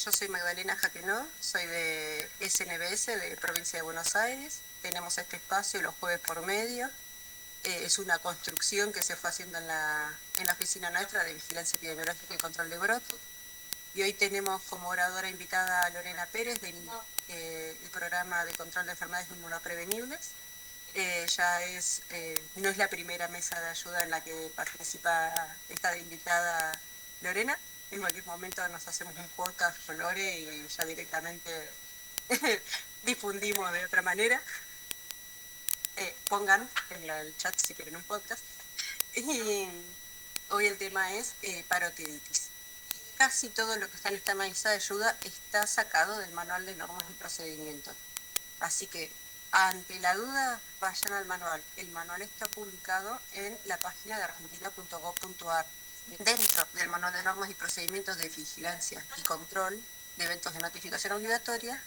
yo soy Magdalena Jaquenó, soy de SNBS, de Provincia de Buenos Aires. Tenemos este espacio los jueves por medio. Es una construcción que se fue haciendo en la oficina nuestra de Vigilancia Epidemiológica y Control de Brotes. Y hoy tenemos como oradora invitada a Lorena Pérez del el programa de control de enfermedades inmunoprevenibles. No es la primera mesa de ayuda en la que participa esta invitada Lorena. En cualquier momento nos hacemos un podcast con Lore y ya directamente difundimos de otra manera. Pongan en el chat si quieren un podcast. Y hoy el tema es parotiditis. Casi todo lo que está en esta mesa de ayuda está sacado del manual de normas y procedimientos. Así que, ante la duda, vayan al manual. El manual está publicado en la página de argentina.gov.ar. Dentro del manual de normas y procedimientos de vigilancia y control de eventos de notificación obligatoria,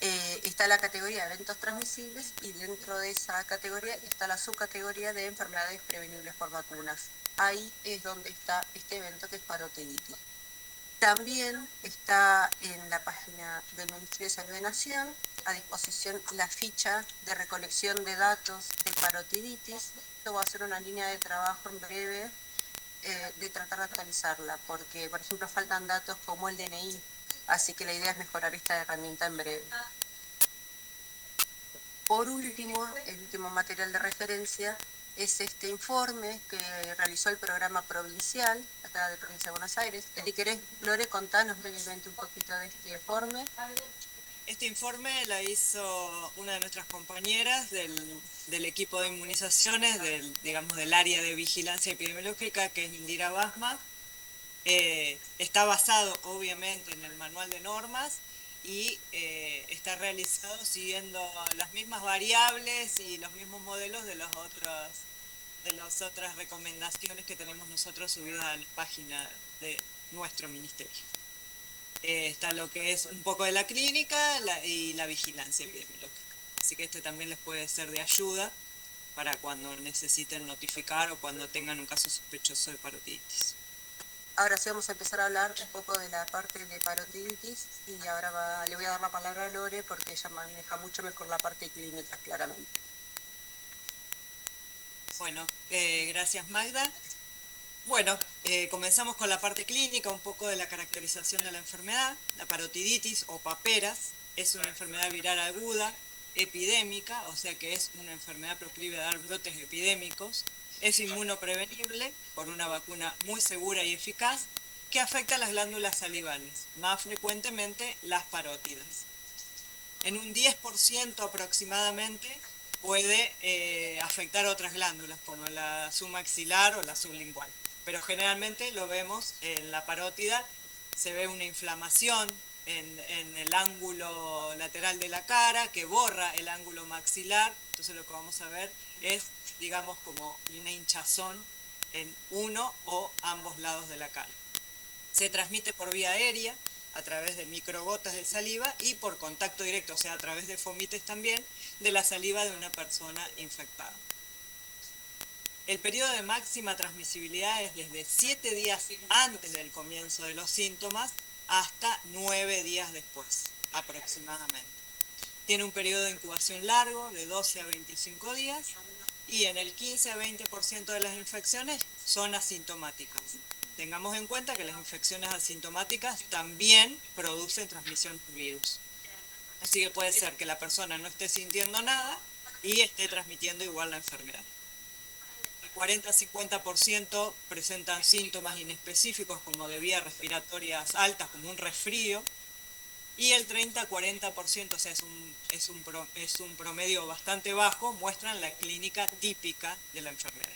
está la categoría de eventos transmisibles y dentro de esa categoría está la subcategoría de enfermedades prevenibles por vacunas. Ahí es donde está este evento que es parotiditis. También está en la página del Ministerio de Salud de Nación a disposición la ficha de recolección de datos de parotiditis. Yo voy a hacer una línea de trabajo en breve de tratar de actualizarla, porque por ejemplo faltan datos como el DNI, así que la idea es mejorar esta herramienta en breve. Por último, el último material de referencia es este informe que realizó el programa provincial, acá de Provincia de Buenos Aires. Si querés, Lore, contanos brevemente un poquito de este informe. Este informe la hizo una de nuestras compañeras del equipo de inmunizaciones, del área de vigilancia epidemiológica, que es Indira Basma. Está basado, obviamente, en el manual de normas y está realizado siguiendo las mismas variables y los mismos modelos de las otras recomendaciones que tenemos nosotros subidas a la página de nuestro ministerio. Está lo que es un poco de la clínica y la vigilancia epidemiológica. Así que este también les puede ser de ayuda para cuando necesiten notificar o cuando tengan un caso sospechoso de parotiditis. Ahora sí vamos a empezar a hablar un poco de la parte de parotiditis y ahora le voy a dar la palabra a Lore porque ella maneja mucho mejor la parte clínica, claramente. Bueno, gracias Magda. Bueno, comenzamos con la parte clínica, un poco de la caracterización de la enfermedad. La parotiditis o paperas es una enfermedad viral aguda, epidémica, o sea que es una enfermedad proclive a dar brotes epidémicos. Es inmunoprevenible por una vacuna muy segura y eficaz que afecta a las glándulas salivales, más frecuentemente las parótidas. En un 10% aproximadamente puede afectar otras glándulas como la submaxilar o la sublingual. Pero generalmente lo vemos en la parótida, se ve una inflamación en el ángulo lateral de la cara que borra el ángulo maxilar. Entonces lo que vamos a ver es, digamos, como una hinchazón en uno o ambos lados de la cara. Se transmite por vía aérea, a través de microgotas de saliva y por contacto directo, o sea, a través de fomites también, de la saliva de una persona infectada. El periodo de máxima transmisibilidad es desde 7 días antes del comienzo de los síntomas hasta 9 días después, aproximadamente. Tiene un periodo de incubación largo, de 12 a 25 días, y en el 15 a 20% de las infecciones son asintomáticas. Tengamos en cuenta que las infecciones asintomáticas también producen transmisión de virus. Así que puede ser que la persona no esté sintiendo nada y esté transmitiendo igual la enfermedad. El 40-50% presentan síntomas inespecíficos como de vías respiratorias altas, como un resfrío, y el 30-40%, o sea, es un promedio bastante bajo, muestran la clínica típica de la enfermedad.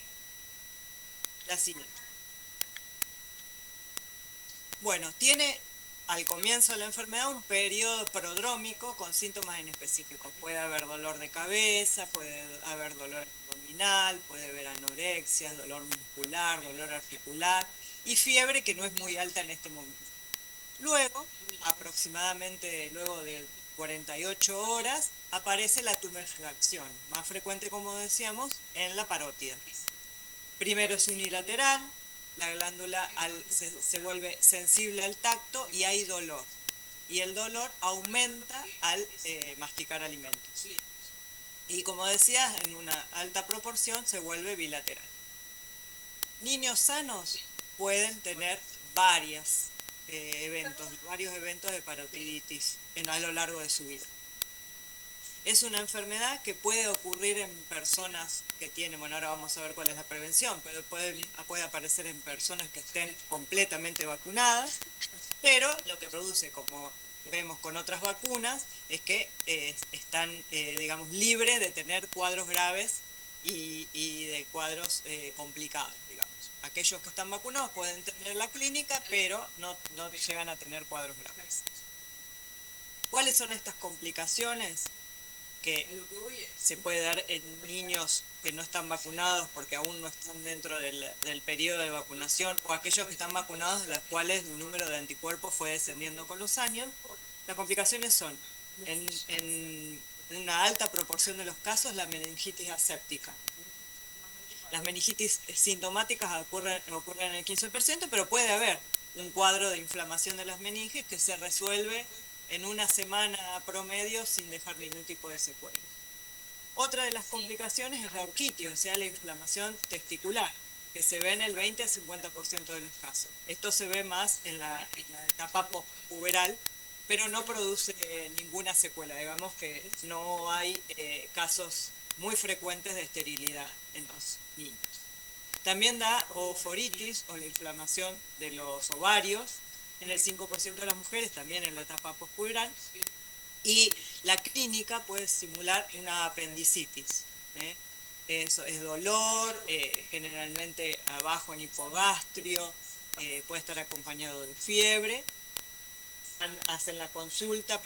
La siguiente. Bueno, tiene al comienzo de la enfermedad un periodo prodrómico con síntomas inespecíficos. Puede haber dolor de cabeza, puede haber dolor abdominal, puede haber anorexia, dolor muscular, dolor articular y fiebre que no es muy alta en este momento. Luego, aproximadamente luego de 48 horas, aparece la tumefacción, más frecuente, como decíamos, en la parótida. Primero es unilateral, la glándula se vuelve sensible al tacto y hay dolor. Y el dolor aumenta al masticar alimentos. Y como decías, en una alta proporción se vuelve bilateral. Niños sanos pueden tener varios eventos de parotiditis a lo largo de su vida. Es una enfermedad que puede ocurrir en personas que tienen, bueno, ahora vamos a ver cuál es la prevención, pero puede aparecer en personas que estén completamente vacunadas, pero lo que produce, como vemos con otras vacunas, es que están, digamos, libres de tener cuadros graves y de cuadros complicados, digamos. Aquellos que están vacunados pueden tener la clínica, pero no llegan a tener cuadros graves. ¿Cuáles son estas complicaciones que se puede dar en niños que no están vacunados porque aún no están dentro del periodo de vacunación, o aquellos que están vacunados, de los cuales el número de anticuerpos fue descendiendo con los años? Las complicaciones son, en una alta proporción de los casos, la meningitis aséptica. Las meningitis sintomáticas ocurren en el 15%, pero puede haber un cuadro de inflamación de las meninges que se resuelve en una semana promedio sin dejar ningún tipo de secuela. Otra de las complicaciones es la orquitis, o sea, la inflamación testicular, que se ve en el 20 al 50% de los casos. Esto se ve más en la etapa postpuberal, pero no produce ninguna secuela. Digamos que no hay casos muy frecuentes de esterilidad en los niños. También da ooforitis, o la inflamación de los ovarios, en el 5% de las mujeres, también en la etapa postpuberal, y la clínica puede simular una apendicitis. Eso es dolor, generalmente abajo en hipogastrio, puede estar acompañado de fiebre. Hacen la consulta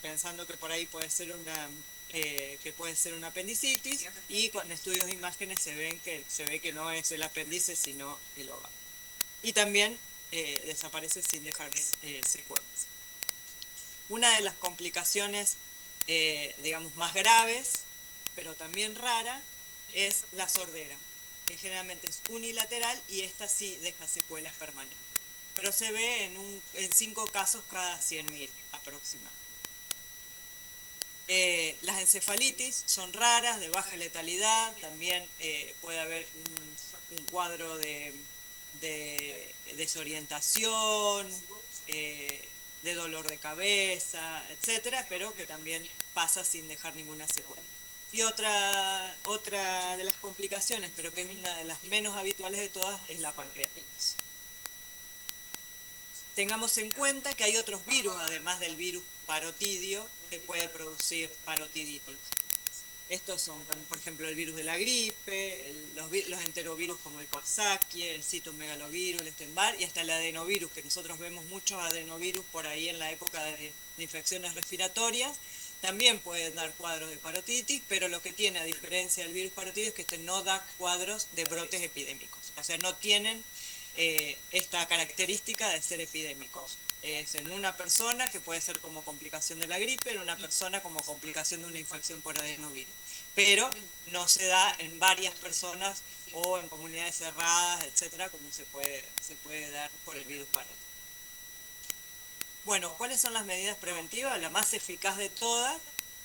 pensando que por ahí puede ser una apendicitis, y con estudios de imágenes se ve que no es el apéndice sino el ovario. Y también desaparece sin dejar secuelas. Una de las complicaciones, digamos, más graves, pero también rara, es la sordera, que generalmente es unilateral y esta sí deja secuelas permanentes. Pero se ve en 5 casos cada 100.000 aproximadamente. Las encefalitis son raras, de baja letalidad, también puede haber un cuadro de desorientación, de dolor de cabeza, etcétera, pero que también pasa sin dejar ninguna secuela. Y otra de las complicaciones, pero que es una de las menos habituales de todas, es la pancreatitis. Tengamos en cuenta que hay otros virus, además del virus parotidio, que puede producir parotiditis. Estos son, por ejemplo, el virus de la gripe, los enterovirus como el Coxsackie, el citomegalovirus, el Epstein-Barr, y hasta el adenovirus, que nosotros vemos muchos adenovirus por ahí en la época de infecciones respiratorias. También pueden dar cuadros de parotiditis, pero lo que tiene, a diferencia del virus parotidio, es que este no da cuadros de brotes epidémicos. O sea, no tienen esta característica de ser epidémicos. Es en una persona, que puede ser como complicación de la gripe, en una persona como complicación de una infección por adenovirus. Pero no se da en varias personas o en comunidades cerradas, etcétera, como se puede dar por el virus parotidio. Bueno, ¿cuáles son las medidas preventivas? La más eficaz de todas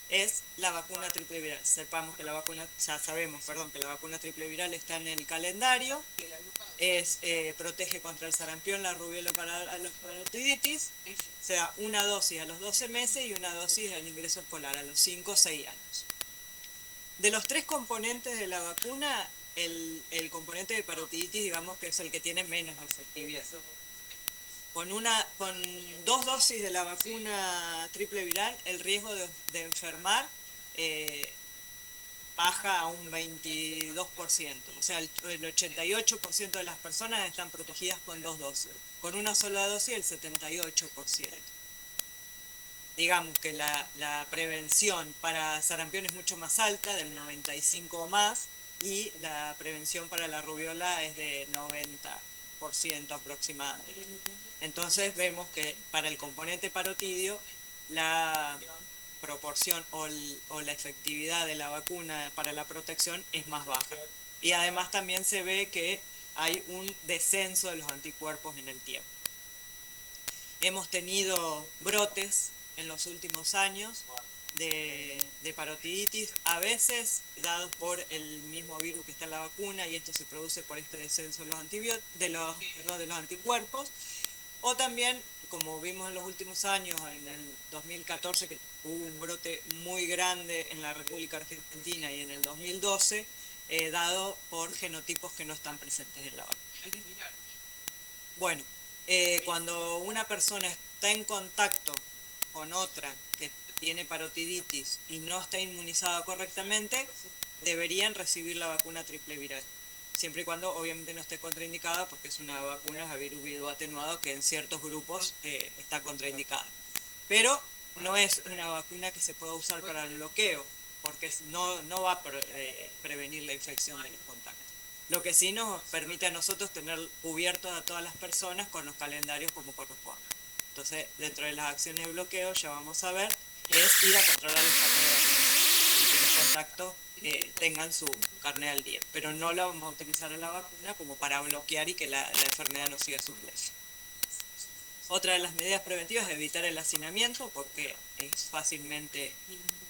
es la vacuna triple viral. Sabemos que la vacuna triple viral está en el calendario. Protege contra el sarampión, la rubiola y la parotiditis. Se da una dosis a los 12 meses y una dosis al ingreso escolar a los 5 o 6 años. De los 3 componentes de la vacuna, el componente de parotiditis, digamos que es el que tiene menos efectividad. Con 2 dosis de la vacuna triple viral, el riesgo de enfermar baja a un 22%. O sea, el 88% de las personas están protegidas con 2 dosis. Con una sola dosis, el 78%. Digamos que la prevención para sarampión es mucho más alta, del 95% o más, y la prevención para la rubiola es de 90% aproximadamente. Entonces vemos que para el componente parotidio la proporción o la efectividad de la vacuna para la protección es más baja. Y además también se ve que hay un descenso de los anticuerpos en el tiempo. Hemos tenido brotes en los últimos años de parotiditis, a veces dados por el mismo virus que está en la vacuna, y esto se produce por este descenso de los anticuerpos, o también, como vimos en los últimos años, en el 2014, que hubo un brote muy grande en la República Argentina, y en el 2012, dado por genotipos que no están presentes en la vacuna. Bueno, cuando una persona está en contacto con otra que tiene parotiditis y no está inmunizada correctamente, deberían recibir la vacuna triple viral, siempre y cuando obviamente no esté contraindicada, porque es una vacuna a virus vivo atenuado que en ciertos grupos está contraindicada. Pero no es una vacuna que se pueda usar para el bloqueo, porque no va a prevenir la infección de los contactos. Lo que sí nos permite a nosotros tener cubiertos a todas las personas con los calendarios como corresponde. Entonces, dentro de las acciones de bloqueo, ya vamos a ver, es ir a controlar los carnets de vacunación y que los contactos tengan su carnet al día. Pero no la vamos a utilizar en la vacuna como para bloquear y que la enfermedad no siga su flecha. Otra de las medidas preventivas es evitar el hacinamiento, porque es fácilmente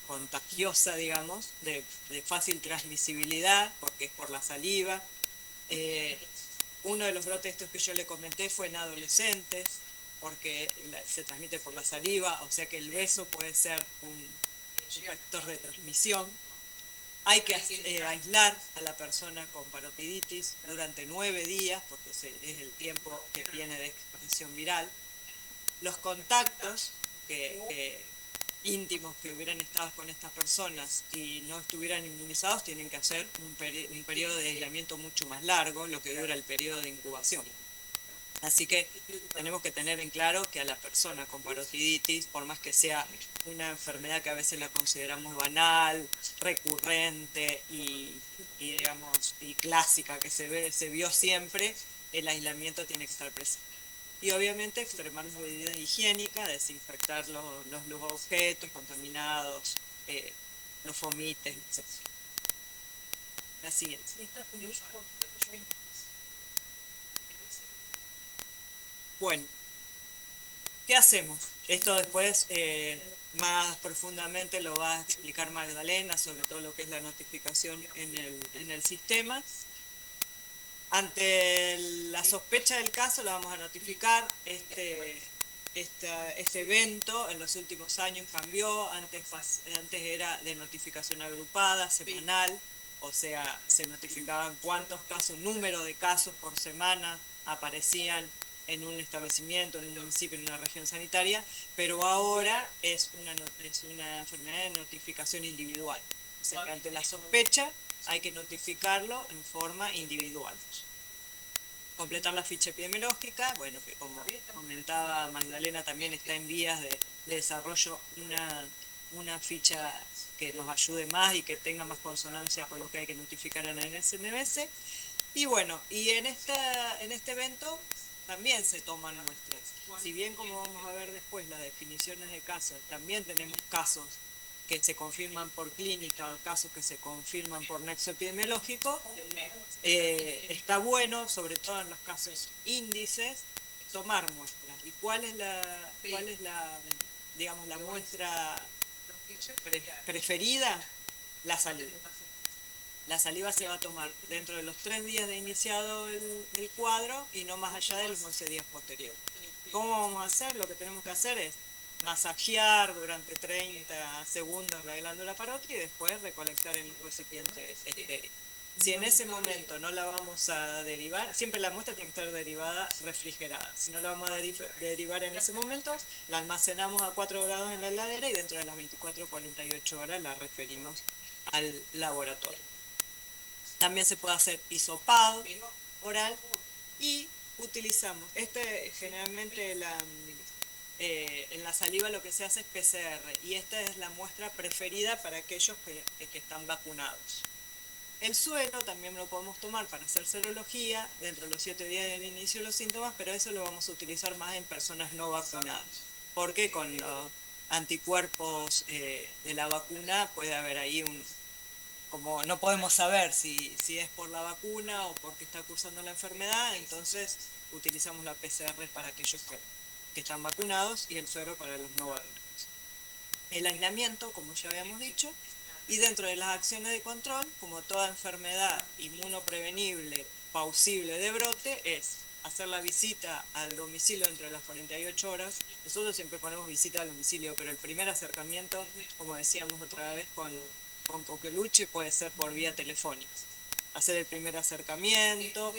contagiosa, digamos, de fácil transmisibilidad, porque es por la saliva. Uno de los brotes estos que yo le comenté fue en adolescentes, porque se transmite por la saliva, o sea que el beso puede ser un vector de transmisión. Hay que aislar a la persona con parotiditis durante 9 días, porque es el tiempo que tiene de expansión viral. Los contactos íntimos que hubieran estado con estas personas y no estuvieran inmunizados tienen que hacer un periodo de aislamiento mucho más largo, lo que dura el periodo de incubación. Así que tenemos que tener en claro que a la persona con parotiditis, por más que sea una enfermedad que a veces la consideramos banal, recurrente y clásica, que se vio siempre, el aislamiento tiene que estar presente. Y obviamente extremar las medidas higiénicas, desinfectar los objetos contaminados, los fomites, etc. La siguiente. Bueno, ¿qué hacemos? Esto después más profundamente lo va a explicar Magdalena, sobre todo lo que es la notificación en el sistema. Ante la sospecha del caso, la vamos a notificar. Este evento en los últimos años cambió. Antes era de notificación agrupada, semanal, o sea, se notificaban cuántos casos, número de casos por semana aparecían en un establecimiento, en un municipio, en una región sanitaria, pero ahora es una enfermedad de notificación individual. O sea, que ante la sospecha hay que notificarlo en forma individual. Completar la ficha epidemiológica, bueno, que como comentaba Magdalena, también está en vías de desarrollo una ficha que nos ayude más y que tenga más consonancia con lo que hay que notificar en el SNBS. Y bueno, y en este evento también se toman muestras. Si bien, como vamos a ver después, las definiciones de casos, también tenemos casos que se confirman por clínica o casos que se confirman por nexo epidemiológico, está bueno, sobre todo en los casos índices, tomar muestras. ¿Y cuál es la muestra preferida? La saliva. La saliva se va a tomar dentro de los 3 días de iniciado el cuadro y no más allá de los 11 días posteriores. ¿Cómo vamos a hacer? Lo que tenemos que hacer es masajear durante 30 segundos la glándula parótida y después recolectar en un recipiente estéril. Si en ese momento no la vamos a derivar, siempre la muestra tiene que estar derivada refrigerada. Si no la vamos a derivar en ese momento, la almacenamos a 4 grados en la heladera y dentro de las 24 o 48 horas la referimos al laboratorio. También se puede hacer hisopado oral y utilizamos, generalmente en la saliva lo que se hace es PCR y esta es la muestra preferida para aquellos que están vacunados. El suero también lo podemos tomar para hacer serología dentro de los 7 días del inicio de los síntomas, pero eso lo vamos a utilizar más en personas no vacunadas, porque con los anticuerpos de la vacuna puede haber ahí como no podemos saber si es por la vacuna o porque está cursando la enfermedad, entonces utilizamos la PCR para aquellos que están vacunados y el suero para los no vacunados. El aislamiento, como ya habíamos dicho, y dentro de las acciones de control, como toda enfermedad inmunoprevenible, pausible de brote, es hacer la visita al domicilio entre las 48 horas. Nosotros siempre ponemos visita al domicilio, pero el primer acercamiento, como decíamos otra vez con Coqueluche, puede ser por vía telefónica. Hacer el primer acercamiento,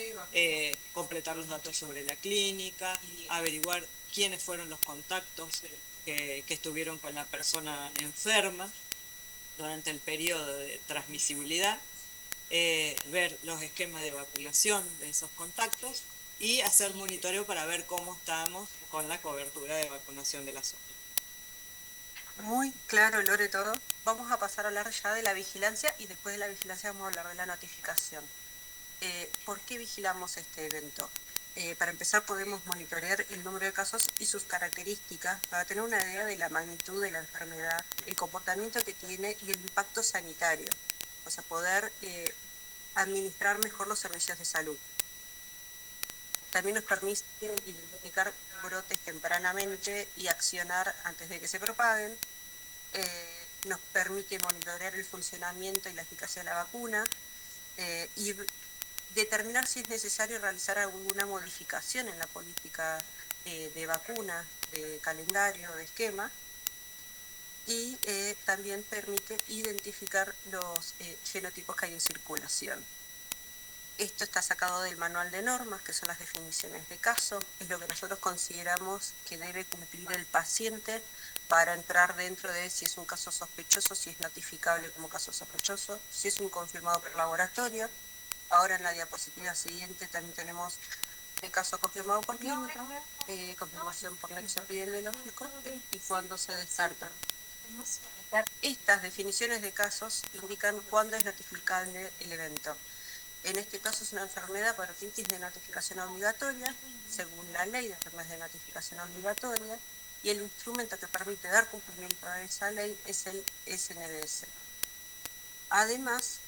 completar los datos sobre la clínica, averiguar quiénes fueron los contactos que estuvieron con la persona enferma durante el periodo de transmisibilidad, ver los esquemas de vacunación de esos contactos y hacer monitoreo para ver cómo estamos con la cobertura de vacunación de la zona. Muy claro, Lore, todo. Vamos a pasar a hablar ya de la vigilancia y después de la vigilancia vamos a hablar de la notificación. ¿Por qué vigilamos este evento? Para empezar, podemos monitorear el número de casos y sus características para tener una idea de la magnitud de la enfermedad, el comportamiento que tiene y el impacto sanitario. O sea, poder administrar mejor los servicios de salud. También nos permite identificar brotes tempranamente y accionar antes de que se propaguen. Nos permite monitorear el funcionamiento y la eficacia de la vacuna y determinar si es necesario realizar alguna modificación en la política de vacuna, de calendario, de esquema, y también permite identificar los genotipos que hay en circulación. Esto está sacado del manual de normas, que son las definiciones de caso, es lo que nosotros consideramos que debe cumplir el paciente para entrar dentro de si es un caso sospechoso, si es notificable como caso sospechoso, si es un confirmado por laboratorio. Ahora en la diapositiva siguiente también tenemos el caso confirmado por clínica, confirmación por nexo epidemiológico y cuándo se descarta. Estas definiciones de casos indican cuándo es notificable el evento. En este caso es una enfermedad parotiditis de notificación obligatoria, según la ley de enfermedades de notificación obligatoria, y el instrumento que permite dar cumplimiento a esa ley es el SNDS. Además,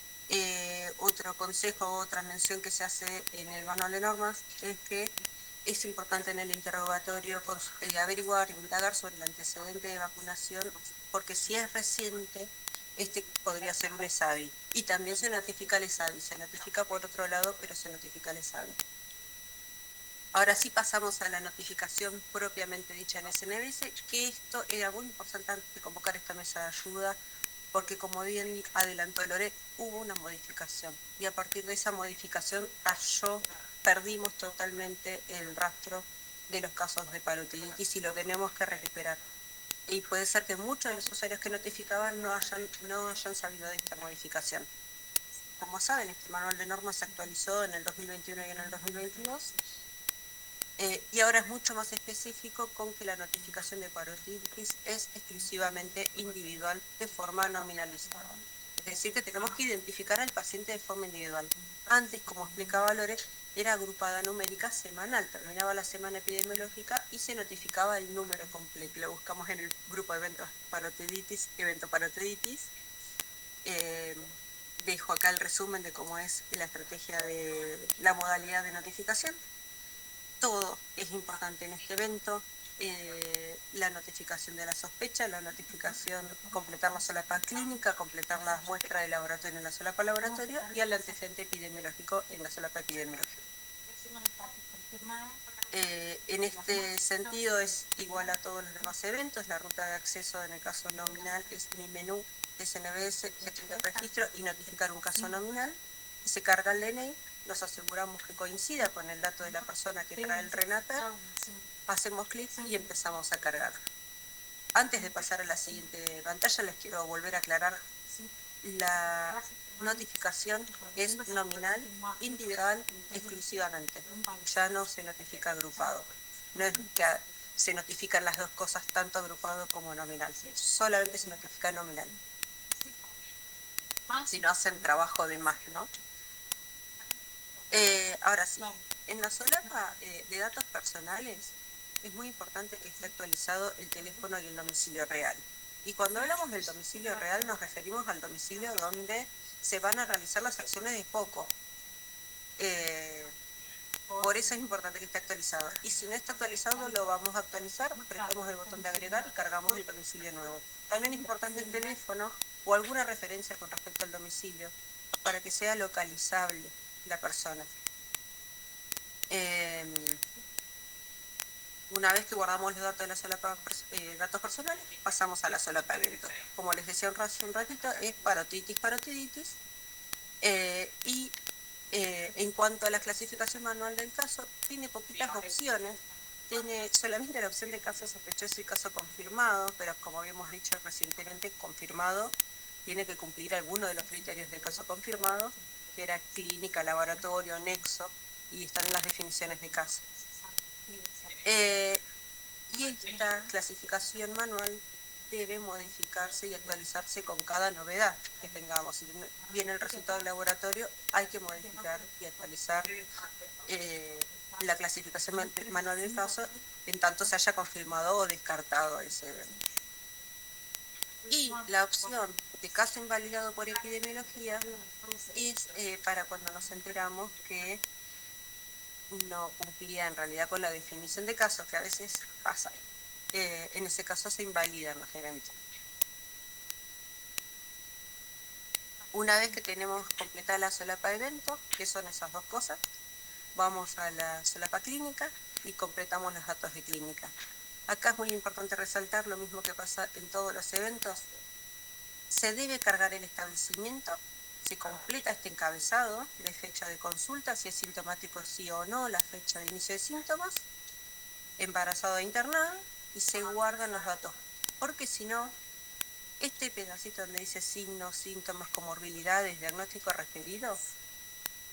otro consejo, otra mención que se hace en el manual de normas es que es importante en el interrogatorio averiguar, indagar sobre el antecedente de vacunación, porque si es reciente, este podría ser un ESAVI. Y también se notifica el ESAVI, se notifica por otro lado, pero se notifica el ESAVI. Ahora sí pasamos a la notificación propiamente dicha en SNBS, que esto era muy importante de convocar esta mesa de ayuda, porque como bien adelantó Lore, hubo una modificación. Y a partir de esa modificación perdimos totalmente el rastro de los casos de parotiditis y lo tenemos que recuperar. Y puede ser que muchos de los usuarios que notificaban no hayan sabido de esta modificación. Como saben, este manual de normas se actualizó en el 2021 y en el 2022, y ahora es mucho más específico con que la notificación de parotiditis es exclusivamente individual de forma nominalizada. Es decir, que tenemos que identificar al paciente de forma individual. Antes, como explicaba Lore, era agrupada numérica semanal, terminaba la semana epidemiológica y se notificaba el número completo. Lo buscamos en el grupo de eventos parotiditis, evento parotiditis. Dejo acá el resumen de cómo es la estrategia de la modalidad de notificación. Todo es importante en este evento, la notificación de la sospecha, la notificación, completar la solapa clínica, completar las muestras de laboratorio en la solapa laboratorio y el antecedente epidemiológico en la solapa epidemiológica. En este sentido es igual a todos los demás eventos, la ruta de acceso en el caso nominal es mi menú SNBS, gestión de registro y notificar un caso nominal, y se carga el DNI, nos aseguramos que coincida con el dato de la persona que trae el RENAPER, hacemos clic y empezamos a cargar. Antes de pasar a la siguiente pantalla les quiero volver a aclarar, la notificación es nominal, individual, exclusivamente, ya no se notifica agrupado, no es que se notifican las dos cosas, tanto agrupado como nominal, solamente se notifica nominal, si no hacen trabajo de más, ¿no? Ahora sí, en la solapa de datos personales es muy importante que esté actualizado el teléfono y el domicilio real. Y cuando hablamos del domicilio real nos referimos al domicilio donde se van a realizar las acciones de foco. Por eso es importante que esté actualizado. Y si no está actualizado, lo vamos a actualizar, apretamos el botón de agregar y cargamos el domicilio nuevo. También es importante el teléfono o alguna referencia con respecto al domicilio para que sea localizable la persona. Una vez que guardamos los datos de la solapa, datos personales, pasamos a la solapa evento. Como les decía un ratito, es parotiditis. Y en cuanto a la clasificación manual del caso, tiene poquitas opciones. Tiene solamente la opción de caso sospechoso y caso confirmado, pero como habíamos dicho recientemente, confirmado tiene que cumplir alguno de los criterios del caso confirmado, que era clínica, laboratorio, nexo, y están en las definiciones de caso. Y esta clasificación manual debe modificarse y actualizarse con cada novedad que tengamos. Si viene el resultado del laboratorio, hay que modificar y actualizar la clasificación manual del caso en tanto se haya confirmado o descartado ese evento. Y la opción de caso invalidado por epidemiología es para cuando nos enteramos que no cumplía en realidad con la definición de casos, que a veces pasa. En ese caso se invalidan los eventos. Una vez que tenemos completada la solapa evento, que son esas dos cosas, vamos a la solapa clínica y completamos los datos de clínica. Acá es muy importante resaltar lo mismo que pasa en todos los eventos. Se debe cargar el establecimiento, se completa este encabezado, la fecha de consulta, si es sintomático sí o no, la fecha de inicio de síntomas, embarazado e internado, y se guardan los datos, porque si no, este pedacito donde dice signos, síntomas, comorbilidades, diagnóstico referido,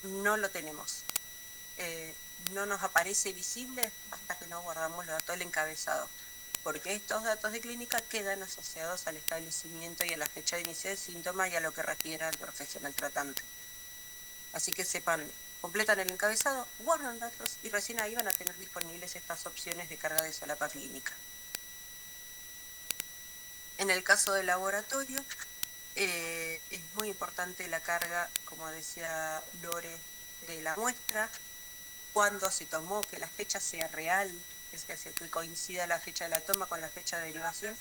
no lo tenemos. No nos aparece visible hasta que no guardamos los datos del encabezado, porque estos datos de clínica quedan asociados al establecimiento y a la fecha de inicio de síntomas y a lo que refiere al profesional tratante. Así que sepan, completan el encabezado, guardan datos y recién ahí van a tener disponibles estas opciones de carga de solapa clínica. En el caso del laboratorio, es muy importante la carga, como decía Lore, de la muestra, cuándo se tomó, que la fecha sea real, es decir, que coincida la fecha de la toma con la fecha de derivación.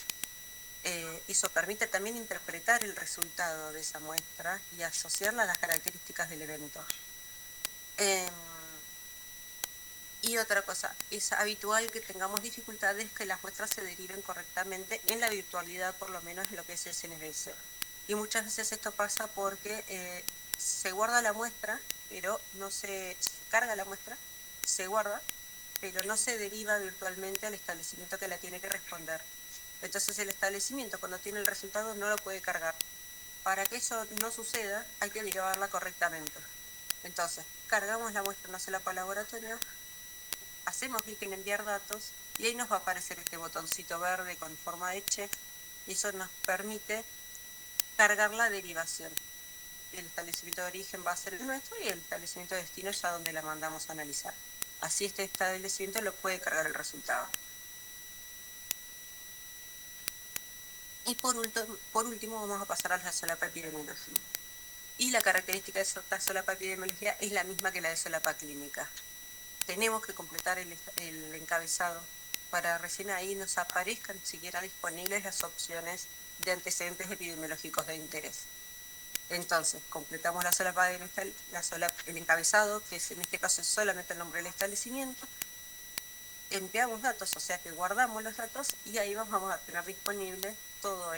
Eso permite también interpretar el resultado de esa muestra y asociarla a las características del evento. Y otra cosa, es habitual que tengamos dificultades que las muestras se deriven correctamente en la virtualidad, por lo menos en lo que es el SNBS. Y muchas veces esto pasa porque se guarda la muestra, pero no se carga la muestra, se guarda, pero no se deriva virtualmente al establecimiento que la tiene que responder. Entonces el establecimiento cuando tiene el resultado no lo puede cargar. Para que eso no suceda, hay que derivarla correctamente. Entonces, cargamos la muestra en una solapa laboratorio, hacemos clic en enviar datos y ahí nos va a aparecer este botoncito verde con forma de check y eso nos permite cargar la derivación. El establecimiento de origen va a ser el nuestro y el establecimiento de destino es a donde la mandamos a analizar. Así este establecimiento lo puede cargar el resultado. Y por último vamos a pasar a la solapa epidemiología. Y la característica de esta solapa epidemiología es la misma que la de solapa clínica. Tenemos que completar el encabezado para recién ahí nos aparezcan siquiera disponibles las opciones de antecedentes epidemiológicos de interés. Entonces, completamos la solapa el encabezado, que en este caso es solamente el nombre del establecimiento, enviamos datos, o sea que guardamos los datos y ahí vamos a tener disponible toda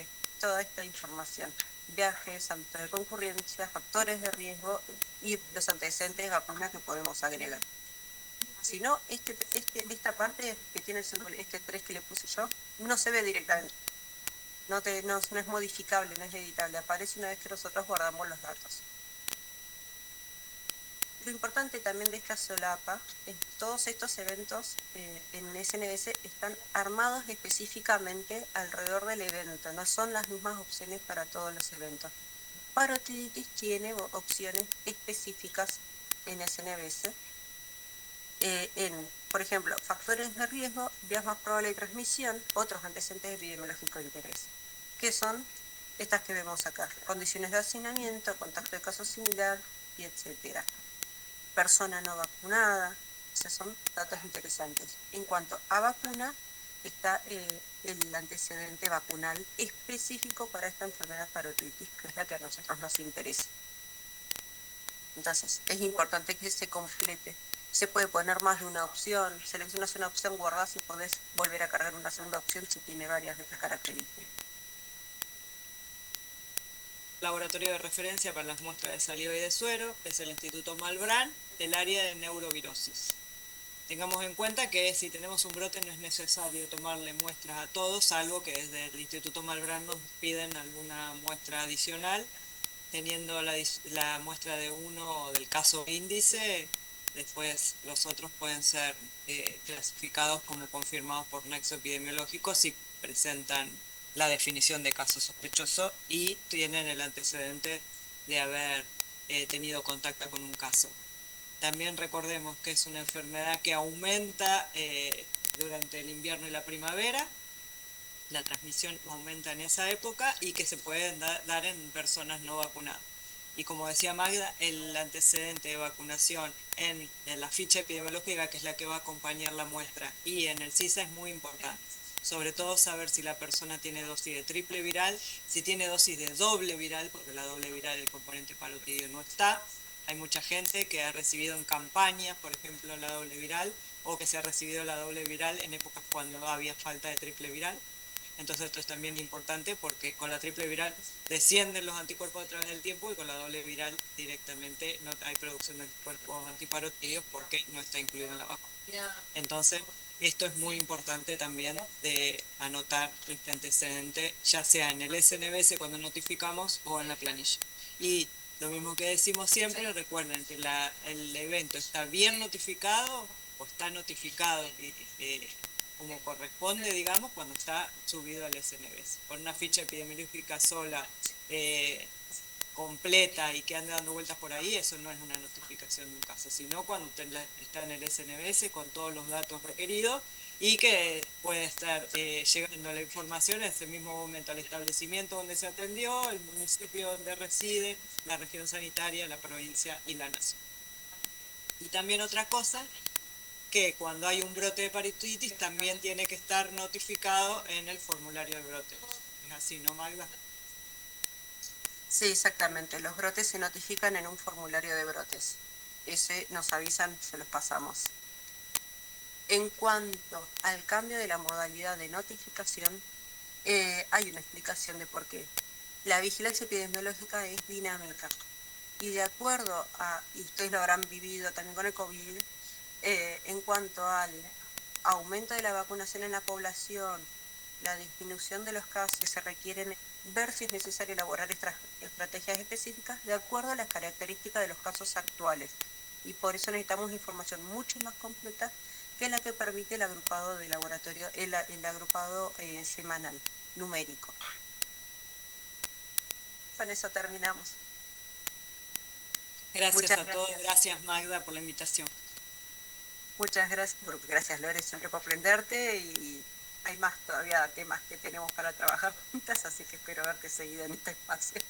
esta información. Viajes, ámbitos de concurrencia, factores de riesgo y los antecedentes de vacunas que podemos agregar. Si no, esta parte que tiene este 3 que le puse yo, no se ve directamente. No es modificable, no es editable. Aparece una vez que nosotros guardamos los datos. Lo importante también de esta solapa es que todos estos eventos en SNBS están armados específicamente alrededor del evento. No son las mismas opciones para todos los eventos. Parotiditis tiene opciones específicas en SNBS. Por ejemplo, factores de riesgo, vías más probables de transmisión, otros antecedentes epidemiológicos de interés, que son estas que vemos acá, condiciones de hacinamiento, contacto de caso similar, y etcétera. Persona no vacunada, esos son datos interesantes. En cuanto a vacuna, está el antecedente vacunal específico para esta enfermedad parotiditis, que es la que a nosotros nos interesa. Entonces, es importante que se complete. Se puede poner más de una opción, seleccionas una opción, guardas y podés volver a cargar una segunda opción si tiene varias de estas características. Laboratorio de referencia para las muestras de saliva y de suero es el Instituto Malbrán del área de neurovirosis. Tengamos en cuenta que si tenemos un brote no es necesario tomarle muestras a todos, salvo que desde el Instituto Malbrán nos piden alguna muestra adicional. Teniendo la muestra de uno del caso índice, después los otros pueden ser clasificados como confirmados por nexo epidemiológico si presentan la definición de caso sospechoso y tienen el antecedente de haber tenido contacto con un caso. También recordemos que es una enfermedad que aumenta durante el invierno y la primavera, la transmisión aumenta en esa época y que se pueden dar en personas no vacunadas. Y como decía Magda, el antecedente de vacunación en la ficha epidemiológica, que es la que va a acompañar la muestra, y en el CISA es muy importante. Sobre todo saber si la persona tiene dosis de triple viral, si tiene dosis de doble viral, porque la doble viral, el componente parotidio no está. Hay mucha gente que ha recibido en campañas, por ejemplo, la doble viral, o que se ha recibido la doble viral en épocas cuando había falta de triple viral. Entonces esto es también importante porque con la triple viral descienden los anticuerpos a través del tiempo y con la doble viral directamente no hay producción de anticuerpos antiparotidios porque no está incluido en la vacuna. Entonces esto es muy importante también de anotar este antecedente, ya sea en el SNBS cuando notificamos o en la planilla. Y lo mismo que decimos siempre, recuerden que el evento está bien notificado o está notificado como corresponde, digamos, cuando está subido al SNBS. Con una ficha epidemiológica sola, completa y que ande dando vueltas por ahí, eso no es una notificación de un caso, sino cuando está en el SNBS con todos los datos requeridos y que puede estar llegando la información en ese mismo momento al establecimiento donde se atendió, el municipio donde reside, la región sanitaria, la provincia y la nación. Y también otra cosa, que cuando hay un brote de parotiditis también tiene que estar notificado en el formulario de brote. ¿Es así, no, Magda? Sí, exactamente. Los brotes se notifican en un formulario de brotes. Ese nos avisan, se los pasamos. En cuanto al cambio de la modalidad de notificación, hay una explicación de por qué. La vigilancia epidemiológica es dinámica y de acuerdo a, y ustedes lo habrán vivido también con el COVID, en cuanto al aumento de la vacunación en la población, la disminución de los casos que se requieren, ver si es necesario elaborar estrategias específicas de acuerdo a las características de los casos actuales. Y por eso necesitamos información mucho más completa que la que permite el agrupado de laboratorio, el agrupado semanal, numérico. Con eso terminamos. Gracias a todos, gracias Magda por la invitación. Muchas gracias, gracias Lore siempre por aprenderte y hay más todavía temas que tenemos para trabajar juntas, así que espero verte seguido en este espacio.